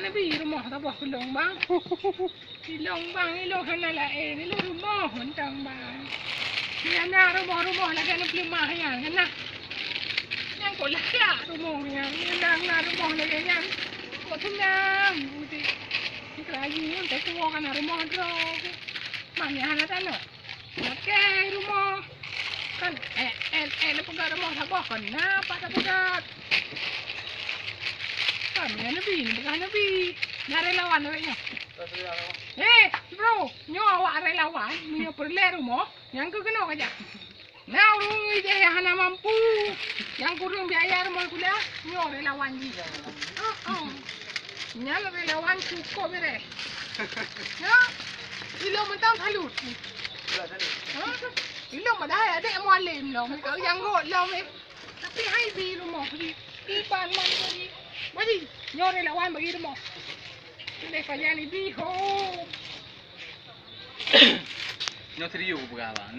na biro mo tapos kulong bang. Ilong bang ilong hanalain ilong mo huntang bang. Yan na rumo lagi ng plumahan yan kan na. Yan ko lala rumo yan. Yan lang na rumo lagi yan. Buti na buti. Ikrayin yun kasi mo ka na rumo drog. Mamiyahan natin no. Okay rumo. Kan napagara mo sa bakon na patapagat. Kami na nabi. Narelawan na rin nyo. Bro, nyo awa relawan, nyo perlero mo, yang kagano ka dyan. Naurong ideyahan naman po. Yang kurang biayar mo kula, nyo relawan di. Nyan relawan suko bere. Ilo mo tang halut. Ilo mo dahil ade mo alim lo, yang go lo me. Tapi hai biro mo, ipan man ko di. Bagi, nyo relawan bagi mo. Hindi pa yan ibiho. No serio, pagkala.